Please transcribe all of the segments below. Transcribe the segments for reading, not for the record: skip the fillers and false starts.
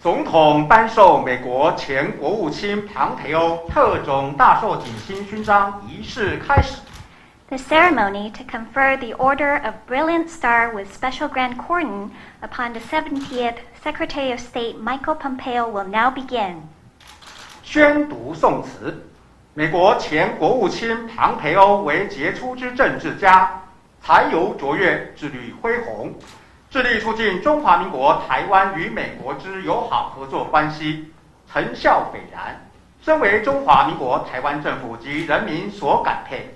总统颁授美国前国务卿蓬佩奥特种大綬景星勋章仪式开始。The ceremony to confer the Order of Brilliant Star with Special Grand Cordon upon the 70th Secretary of State Michael Pompeo will now begin. 宣读颂词。美国前国务卿蓬佩奥为杰出之政治家，才游卓越，智力恢宏，致力促进中华民国台湾与美国之友好合作关系，成效斐然，深为中华民国台湾政府及人民所感佩。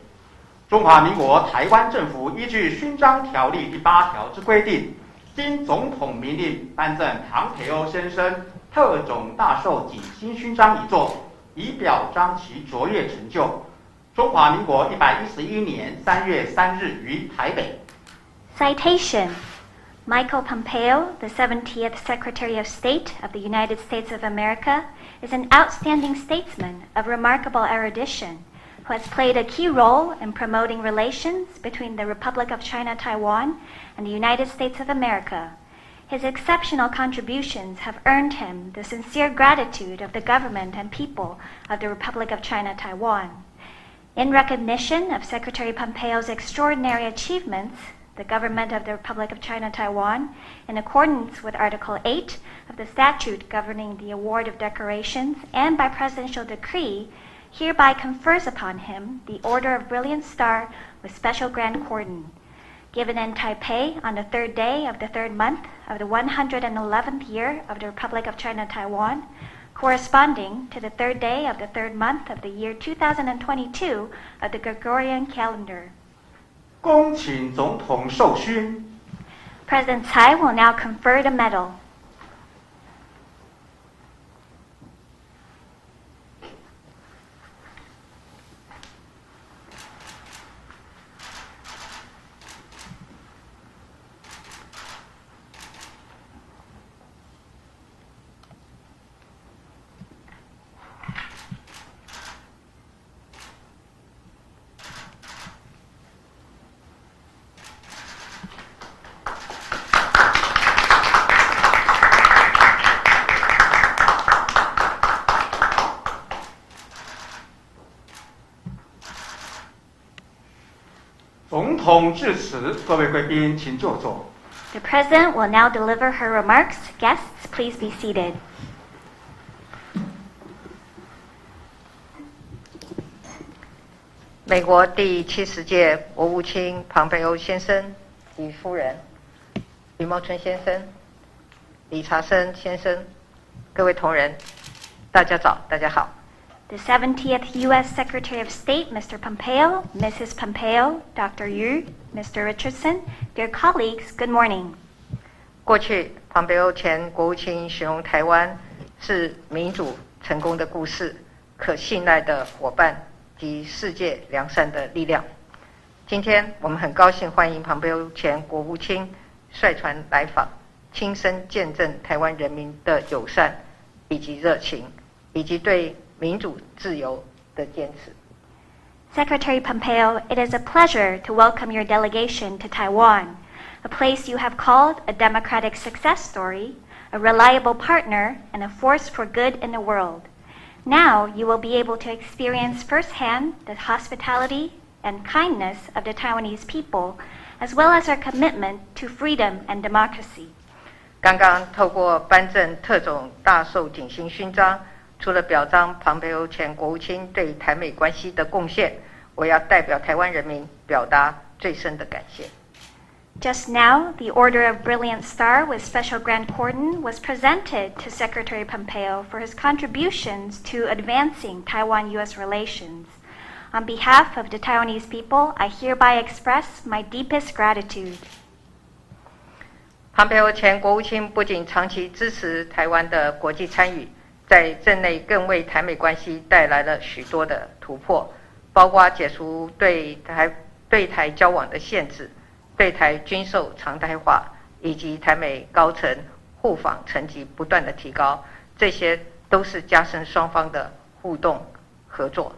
中华民国台湾政府依据勋章条例第8条之规定，经总统明令颁赠蓬佩奥先生特种大綬景星勋章一座，以表彰其卓越成就。中华民国111年3月3日于台北。Citation: Michael Pompeo, the 70th Secretary of State of the United States of America, is an outstanding statesman of remarkable erudition, who has played a key role in promoting relations between the Republic of China Taiwan and the United States of America. His exceptional contributions have earned him the sincere gratitude of the government and people of the Republic of China Taiwan. In recognition of Secretary Pompeo's extraordinary achievements, the government of the Republic of China Taiwan, in accordance with Article 8 of the statute governing the award of decorations and by presidential decree, hereby confers upon him the Order of Brilliant Star with Special Grand Cordon, given in Taipei on the 3rd day of the 3rd month of the 111th year of the Republic of China Taiwan, corresponding to the 3rd day of the 3rd month of the year 2022 of the Gregorian calendar. 恭请总统授勋。 President Tsai will now confer the medal. 总统致辞，各位贵宾请就座。 The President will now deliver her remarks. Guests, please be seated. 美国第70届国务卿蓬佩奥先生与夫人、吕茂春先生、理查森先生，各位同仁，大家早，大家好。 The 70th U.S. Secretary of State, Mr. Pompeo, Mrs. Pompeo, Dr. Yu, Mr. Richardson, dear colleagues, good morning. 过去，蓬佩奥前国务卿形容台湾是民主成功的故事，可信赖的伙伴及世界良善的力量。今天，我们很高兴欢迎蓬佩奥前国务卿率团来访，亲身见证台湾人民的友善以及热情，以及对民主自由的坚持。 Secretary Pompeo, it is a pleasure to welcome your delegation to Taiwan, a place you have called a democratic success story, a reliable partner, and a force for good in the world. Now you will be able to experience firsthand the hospitality and kindness of the Taiwanese people, as well as our commitment to freedom and democracy. 刚刚透过颁赠特种大綬景星勋章，除了表彰蓬佩奥前国务卿对台美关系的贡献，我要代表台湾人民表达最深的感谢。 Just now, the Order of Brilliant Star with Special Grand Cordon was presented to Secretary Pompeo for his contributions to advancing Taiwan-U.S. relations. On behalf of the Taiwanese people, I hereby express my deepest gratitude. 蓬佩奥前国务卿不仅长期支持台湾的国际参与，在任内更为台美关系带来了许多的突破，包括解除对台交往的限制，对台军售常态化，以及台美高层互访层级不断的提高，这些都是加深双方的互动合作。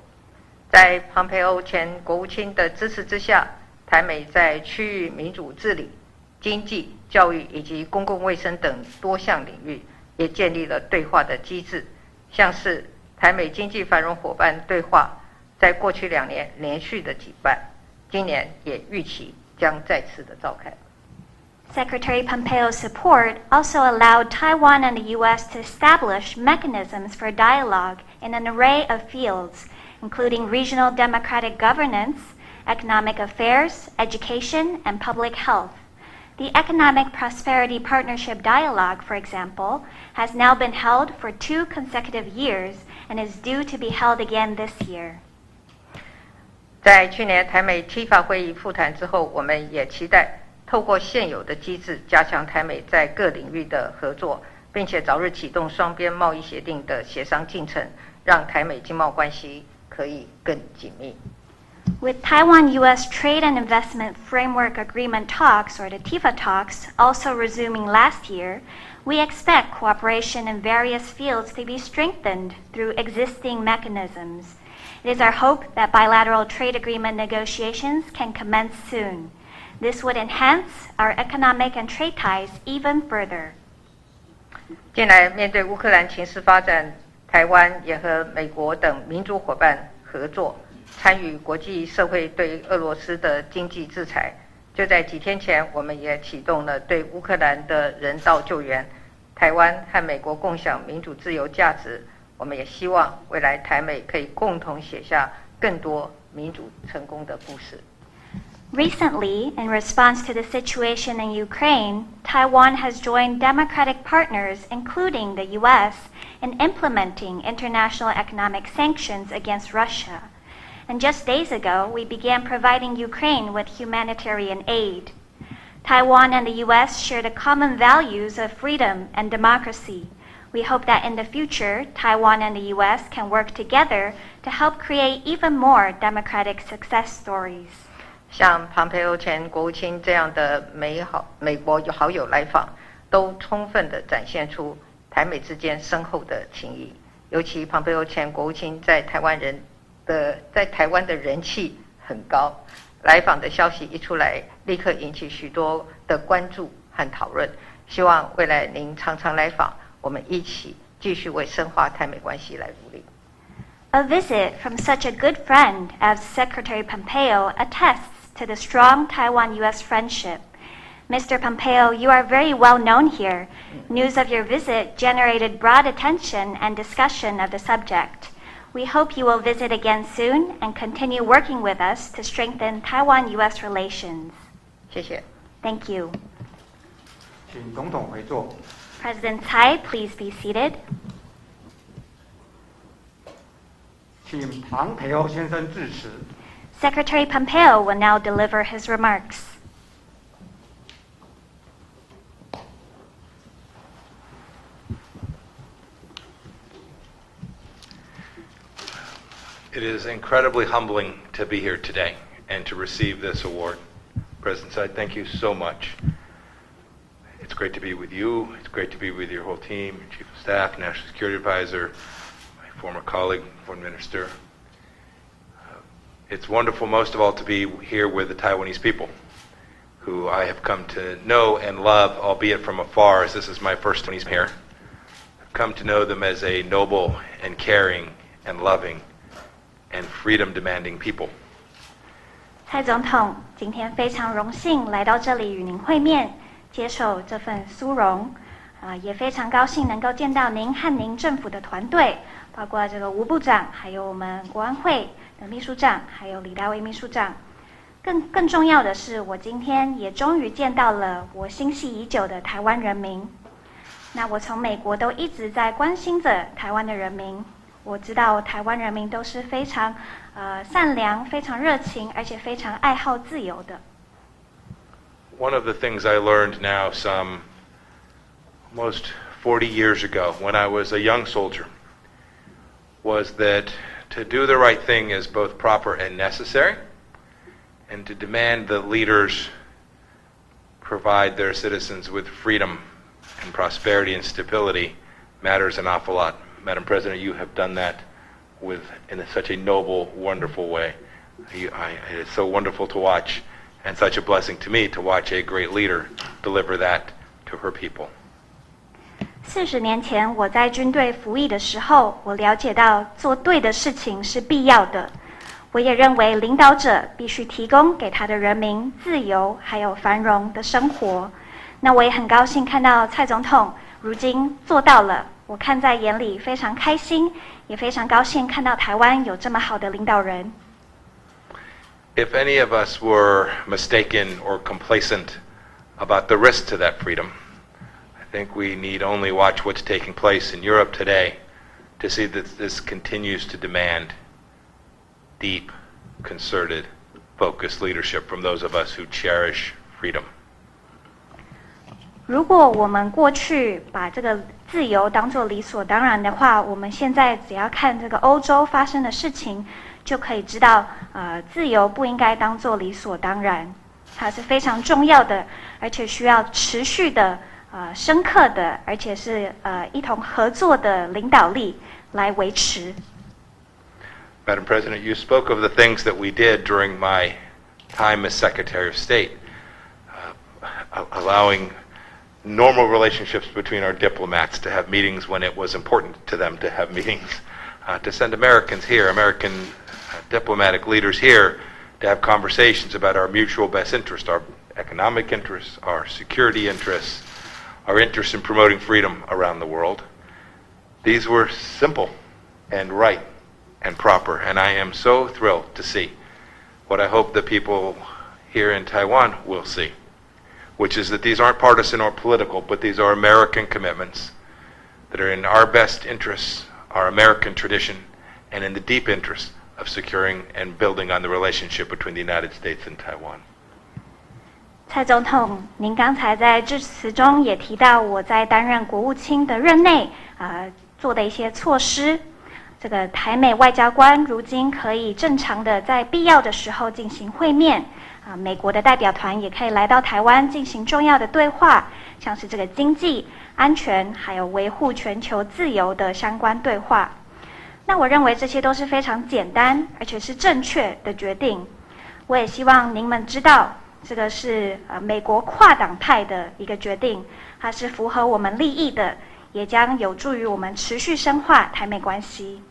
在蓬佩奥前国务卿的支持之下，台美在区域民主治理、经济、教育以及公共卫生等多项领域也建立了对话的机制，像是台美经济繁荣伙伴对话，在过去2年连续的举办，今年也预期将再次的召开。Secretary Pompeo's support also allowed Taiwan and the U.S. to establish mechanisms for dialogue in an array of fields, including regional democratic governance, economic affairs, education, and public health. The Economic Prosperity Partnership Dialogue, for example, has now been held for 2 consecutive years and is due to be held again this year. 在去年台美 TIFA 会议复谈之后，我们也期待透过现有的机制，加强台美在各领域的合作，并且早日启动双边贸易协定的协商进程，让台美经贸关系可以更紧密。With Taiwan-U.S. Trade and Investment Framework Agreement talks, or the TIFA talks, also resuming last year, we expect cooperation in various fields to be strengthened through existing mechanisms. It is our hope that bilateral trade agreement negotiations can commence soon. This would enhance our economic and trade ties even further. 近来面对乌克兰情势发展，台湾也和美国等民主伙伴合作，参与国际社会对俄罗斯的经济制裁。就在几天前，我们也启动了对乌克兰的人道救援。台湾和美国共享民主自由价值，我们也希望未来台美可以共同写下更多民主成功的故事。Recently, in response to the situation in Ukraine, Taiwan has joined democratic partners, including the U.S., in implementing international economic sanctions against Russia. And just days ago, we began providing Ukraine with humanitarian aid. Taiwan and the U.S. share the common values of freedom and democracy. We hope that in the future, Taiwan and the U.S. can work together to help create even more democratic success stories. 像蓬佩奥前国务卿这样的美国好友来访，都充分地展现出台美之间深厚的情谊。尤其蓬佩奥前国务卿在台湾的人气很高，来访的消息一出来，立刻引起许多的关注和讨论。希望未来您常常来访，我们一起继续为深化台美关系来努力。A visit from such a good friend as Secretary Pompeo attests to the strong Taiwan-U.S. friendship. Mr. Pompeo, you are very well known here. News of your visit generated broad attention and discussion of the subject. We hope you will visit again soon and continue working with us to strengthen Taiwan-U.S. relations. 谢谢。Thank you. 请总统回座。President Tsai, please be seated. 请庞培欧先生致辞。Secretary Pompeo will now deliver his remarks. It is incredibly humbling to be here today and to receive this award. President Tsai, thank you so much. It's great to be with you. It's great to be with your whole team, your Chief of Staff, National Security Advisor, my former colleague, Foreign Minister. It's wonderful, most of all, to be here with the Taiwanese people, who I have come to know and love, albeit from afar, as this is my first Taiwanese here. I've come to know them as a noble and caring and loving and freedom-demanding people. 蔡总统今天非常荣幸来到这里与您会面，接受这份殊荣，也非常高兴能够见到您和您政府的团队，包括这个吴部长，还有我们国安会的秘书长，还有李大卫秘书长。更重要的是，我今天也终于见到了我心系已久的台湾人民。那我从美国都一直在关心着台湾的人民。我知道台湾人民都是非常善良、非常热情，而且非常爱好自由的。One of the things I learned now some almost 40 years ago when I was a young soldier was that to do the right thing is both proper and necessary, and to demand that leaders provide their citizens with freedom and prosperity and stability matters an awful lot. Madam President, you have done that in such a noble, wonderful way. It's so wonderful to watch, and such a blessing to me to watch a great leader deliver that to her people. 40年前，我在军队服役的时候，我了解到做对的事情是必要的。我也认为领导者必须提供给他的人民自由还有繁荣的生活。那我也很高兴看到蔡总统如今做到了，我看在眼里，非常开心，也非常高兴看到台湾有这么好的领导人。If any of us were mistaken or complacent about the risk to that freedom, I think we need only watch what's taking place in Europe today to see that this continues to demand deep, concerted, focused leadership from those of us who cherish freedom. 如果我们过去把这个自由当作理所当然的话，我们现在只要看这个欧洲发生的事情，就可以知道，自由不应该当作理所当然，它是非常重要的，而且需要持续的、深刻的，而且是一同合作的领导力来维持。Madam President, you spoke of the things that we did during my time as Secretary of State, allowing normal relationships between our diplomats to have meetings when it was important to them to have meetings, to send Americans here, American diplomatic leaders here, to have conversations about our mutual best interests, our economic interests, our security interests, our interest in promoting freedom around the world. These were simple and right and proper, and I am so thrilled to see what I hope the people here in Taiwan will see, which is that these aren't partisan or political, but these are American commitments that are in our best interests, our American tradition, and in the deep interest of securing and building on the relationship between the United States and Taiwan. 蔡总统，您刚才在致辞中也提到我在担任国务卿的任内做的一些措施。这个台美外交官如今可以正常的在必要的时候进行会面，美国的代表团也可以来到台湾进行重要的对话，像是这个经济、安全还有维护全球自由的相关对话。那我认为这些都是非常简单而且是正确的决定。我也希望您们知道，这个是美国跨党派的一个决定，它是符合我们利益的，也将有助于我们持续深化台美关系。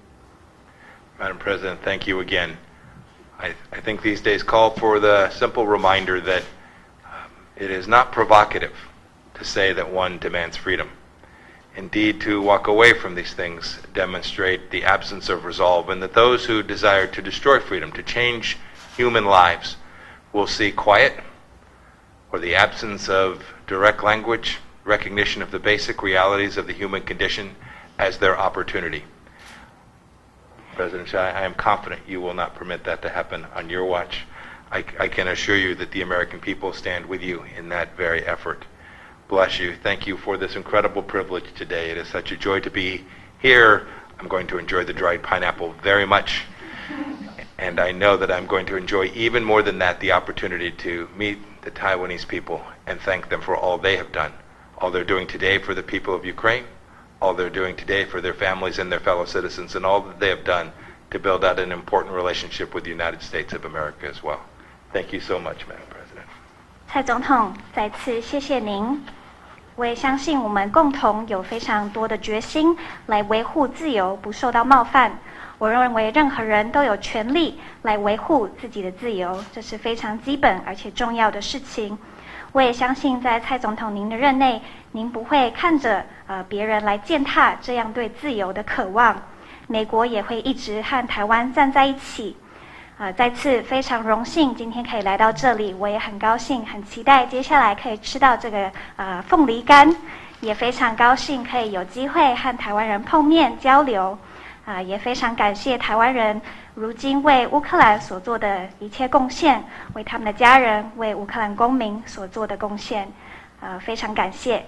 Madam President, thank you again. I think these days call for the simple reminder that it is not provocative to say that one demands freedom. Indeed, to walk away from these things demonstrate the absence of resolve, and that those who desire to destroy freedom, to change human lives, will see quiet or the absence of direct language, recognition of the basic realities of the human condition as their opportunity. President Xi, I am confident you will not permit that to happen on your watch. I can assure you that the American people stand with you in that very effort. Bless you. Thank you for this incredible privilege today. It is such a joy to be here. I'm going to enjoy the dried pineapple very much. And I know that I'm going to enjoy even more than that the opportunity to meet the Taiwanese people and thank them for all they have done, all they're doing today for the people of Ukraine, all they're doing today for their families and their fellow citizens, and all that they have done to build out an important relationship with the United States of America as well. Thank you so much, Madam President. 蔡总统，再次谢谢您。我也相信我们共同有非常多的决心来维护自由不受到冒犯。我认为任何人都有权利来维护自己的自由，这是非常基本而且重要的事情。我也相信在蔡总统您的任内，您不会看着别人来践踏这样对自由的渴望。美国也会一直和台湾站在一起。再次非常荣幸今天可以来到这里，我也很高兴，很期待接下来可以吃到这个凤梨干，也非常高兴可以有机会和台湾人碰面交流。也非常感谢台湾人如今为乌克兰所做的一切贡献，为他们的家人、为乌克兰公民所做的贡献，非常感谢。